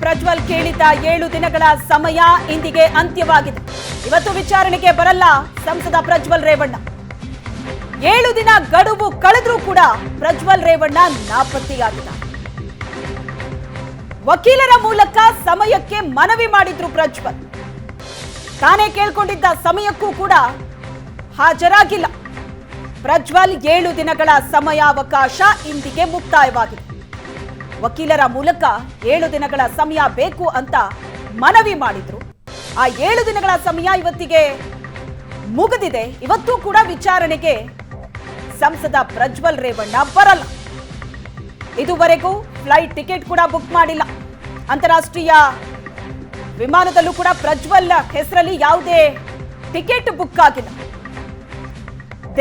ಪ್ರಜ್ವಲ್ ಕೇಳಿದ 7 ದಿನಗಳ ಸಮಯ ಇಂದಿಗೆ ಅಂತ್ಯವಾಗಿದೆ. ಇವತ್ತು ವಿಚಾರಣೆಗೆ ಬರಲ್ಲ ಸಂಸದ ಪ್ರಜ್ವಲ್ ರೇವಣ್ಣ. 7 ದಿನ ಗಡುವು ಕಳೆದ್ರೂ ಕೂಡ ಪ್ರಜ್ವಲ್ ರೇವಣ್ಣ ನಾಪತ್ತೆಯಾಗಿದ್ದಾರೆ. ವಕೀಲರ ಮೂಲಕ ಸಮಯಕ್ಕೆ ಮನವಿ ಮಾಡಿದ್ರು ಪ್ರಜ್ವಲ್. ತಾನೇ ಕೇಳ್ಕೊಂಡಿದ್ದ ಸಮಯಕ್ಕೂ ಕೂಡ ಹಾಜರಾಗಿಲ್ಲ. ಪ್ರಜ್ವಲ್ 7 ದಿನಗಳ ಸಮಯಾವಕಾಶ ಇಂದಿಗೆ ಮುಕ್ತಾಯವಾಗಿದೆ. ವಕೀಲರ ಮೂಲಕ 7 ದಿನಗಳ ಸಮಯ ಬೇಕು ಅಂತ ಮನವಿ ಮಾಡಿದ್ರು. ಆ 7 ದಿನಗಳ ಸಮಯ ಇವತ್ತಿಗೆ ಮುಗಿದಿದೆ. ಇವತ್ತು ಕೂಡ ವಿಚಾರಣೆಗೆ ಸಂಸದ ಪ್ರಜ್ವಲ್ ರೇವಣ್ಣ ಬರಲ್ಲ. ಇದುವರೆಗೂ ಫ್ಲೈಟ್ ಟಿಕೆಟ್ ಕೂಡ ಬುಕ್ ಮಾಡಿಲ್ಲ. ಅಂತಾರಾಷ್ಟ್ರೀಯ ವಿಮಾನದಲ್ಲೂ ಕೂಡ ಪ್ರಜ್ವಲ್ ಹೆಸರಲ್ಲಿ ಯಾವುದೇ ಟಿಕೆಟ್ ಬುಕ್ ಆಗಿಲ್ಲ.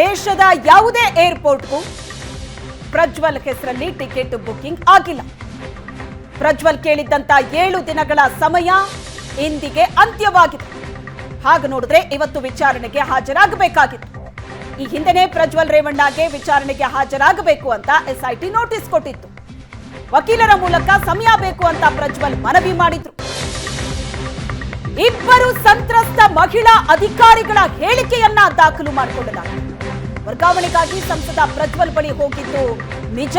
ದೇಶದ ಯಾವುದೇ ಏರ್ಪೋರ್ಟ್ಗೂ ಪ್ರಜ್ವಲ್ ಹೆಸರಲ್ಲಿ ಟಿಕೆಟ್ ಬುಕಿಂಗ್ ಆಗಿಲ್ಲ. ಪ್ರಜ್ವಲ್ ಕೇಳಿದ್ದಂತ 7 ದಿನಗಳ ಸಮಯ ಇಂದಿಗೆ ಅಂತ್ಯವಾಗಿದೆ. ಹಾಗೆ ನೋಡಿದ್ರೆ ಇವತ್ತು ವಿಚಾರಣೆಗೆ ಹಾಜರಾಗಬೇಕಾಗಿತ್ತು. ಈ ಹಿಂದೆನೇ ಪ್ರಜ್ವಲ್ ರೇವಣ್ಣಗೆ ವಿಚಾರಣೆಗೆ ಹಾಜರಾಗಬೇಕು ಅಂತ ಎಸ್ಐಟಿ ನೋಟಿಸ್ ಕೊಟ್ಟಿತ್ತು. ವಕೀಲರ ಮೂಲಕ ಸಮಯ ಬೇಕು ಅಂತ ಪ್ರಜ್ವಲ್ ಮನವಿ ಮಾಡಿದ್ರು. ಇಬ್ಬರು ಸಂತ್ರಸ್ತ ಮಹಿಳಾ ಅಧಿಕಾರಿಗಳ ಹೇಳಿಕೆಯನ್ನ ದಾಖಲು ಮಾಡಿಕೊಳ್ಳಲಾಗಿದೆ. ವರ್ಗಾವಣೆಗಾಗಿ ಸಂಸದ ಪ್ರಜ್ವಲ್ ಬಳಿ ಹೋಗಿದ್ದು ನಿಜ.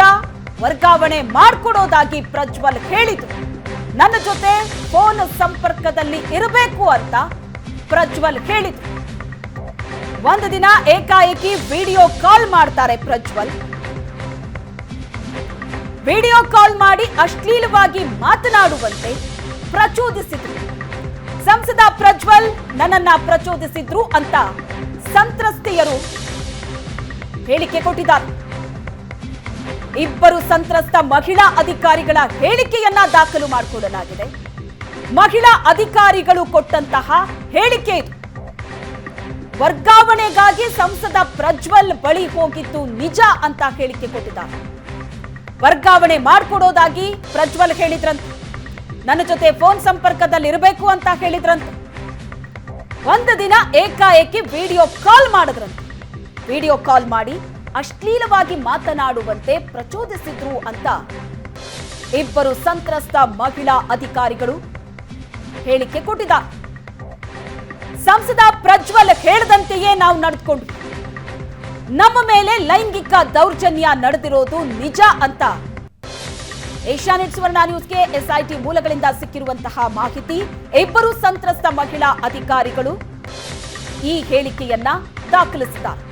ವರ್ಗಾವಣೆ ಮಾಡಿಕೊಡೋದಾಗಿ ಪ್ರಜ್ವಲ್ ಹೇಳಿದ್ರು. ನನ್ನ ಜೊತೆ ಫೋನ್ ಸಂಪರ್ಕದಲ್ಲಿ ಇರಬೇಕು ಅಂತ ಪ್ರಜ್ವಲ್ ಹೇಳಿದ್ರು. ಒಂದು ದಿನ ಏಕಾಏಕಿ ವಿಡಿಯೋ ಕಾಲ್ ಮಾಡ್ತಾರೆ ಪ್ರಜ್ವಲ್. ವಿಡಿಯೋ ಕಾಲ್ ಮಾಡಿ ಅಶ್ಲೀಲವಾಗಿ ಮಾತನಾಡುವಂತೆ ಪ್ರಚೋದಿಸಿದ್ರು. ಸಂಸದ ಪ್ರಜ್ವಲ್ ನನ್ನನ್ನ ಪ್ರಚೋದಿಸಿದ್ರು ಅಂತ ಸಂತ್ರಸ್ತೆಯರು ಹೇಳಿಕೆ ಕೊಟ್ಟಿದ್ದಾರೆ. ಇಬ್ಬರು ಸಂತ್ರಸ್ತ ಮಹಿಳಾ ಅಧಿಕಾರಿಗಳ ಹೇಳಿಕೆಯನ್ನ ದಾಖಲು ಮಾಡಿಕೊಳ್ಳಲಾಗಿದೆ. ಮಹಿಳಾ ಅಧಿಕಾರಿಗಳು ಕೊಟ್ಟಂತಹ ಹೇಳಿಕೆ ಇದು. ವರ್ಗಾವಣೆಗಾಗಿ ಸಂಸದ ಪ್ರಜ್ವಲ್ ಬಳಿ ಹೋಗಿದ್ದು ನಿಜ ಅಂತ ಹೇಳಿಕೆ ಕೊಟ್ಟಿದ್ದಾರೆ. ವರ್ಗಾವಣೆ ಮಾಡಿಕೊಡೋದಾಗಿ ಪ್ರಜ್ವಲ್ ಹೇಳಿದ್ರಂತೆ. ನನ್ನ ಜೊತೆ ಫೋನ್ ಸಂಪರ್ಕದಲ್ಲಿ ಇರಬೇಕು ಅಂತ ಹೇಳಿದ್ರಂತೆ. ಒಂದು ದಿನ ಏಕಾಏಕಿ ವಿಡಿಯೋ ಕಾಲ್ ಮಾಡಿದ್ರಂತೆ. ವಿಡಿಯೋ ಕಾಲ್ ಮಾಡಿ ಅಶ್ಲೀಲವಾಗಿ ಮಾತನಾಡುವಂತೆ ಪ್ರಚೋದಿಸಿದ್ರು ಅಂತ ಇಬ್ಬರು ಸಂತ್ರಸ್ತ ಮಹಿಳಾ ಅಧಿಕಾರಿಗಳು ಹೇಳಿಕೆ ಕೊಟ್ಟಿದ್ದಾರೆ. ಸಂಸದ ಪ್ರಜ್ವಲ್ ಹೇಳಿದಂತೆಯೇ ನಾವು ನಡೆದುಕೊಂಡ್ವಿ. ನಮ್ಮ ಮೇಲೆ ಲೈಂಗಿಕ ದೌರ್ಜನ್ಯ ನಡೆದಿರೋದು ನಿಜ ಅಂತ ಏಷ್ಯಾನೆಟ್ ಸುವರ್ಣ ನ್ಯೂಸ್ಗೆ ಎಸ್ಐಟಿ ಮೂಲಗಳಿಂದ ಸಿಕ್ಕಿರುವಂತಹ ಮಾಹಿತಿ. ಇಬ್ಬರು ಸಂತ್ರಸ್ತ ಮಹಿಳಾ ಅಧಿಕಾರಿಗಳು ಈ ಹೇಳಿಕೆಯನ್ನ ದಾಖಲಿಸಿದ್ದಾರೆ.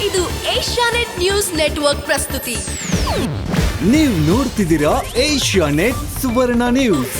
ಇದು ಏಷ್ಯಾನೆಟ್ ನ್ಯೂಸ್ ನೆಟ್ವರ್ಕ್ ಪ್ರಸ್ತುತಿ. ನೀವು ನೋಡ್ತಿದ್ದೀರಾ ಏಷ್ಯಾನೆಟ್ ಸುವರ್ಣ ನ್ಯೂಸ್.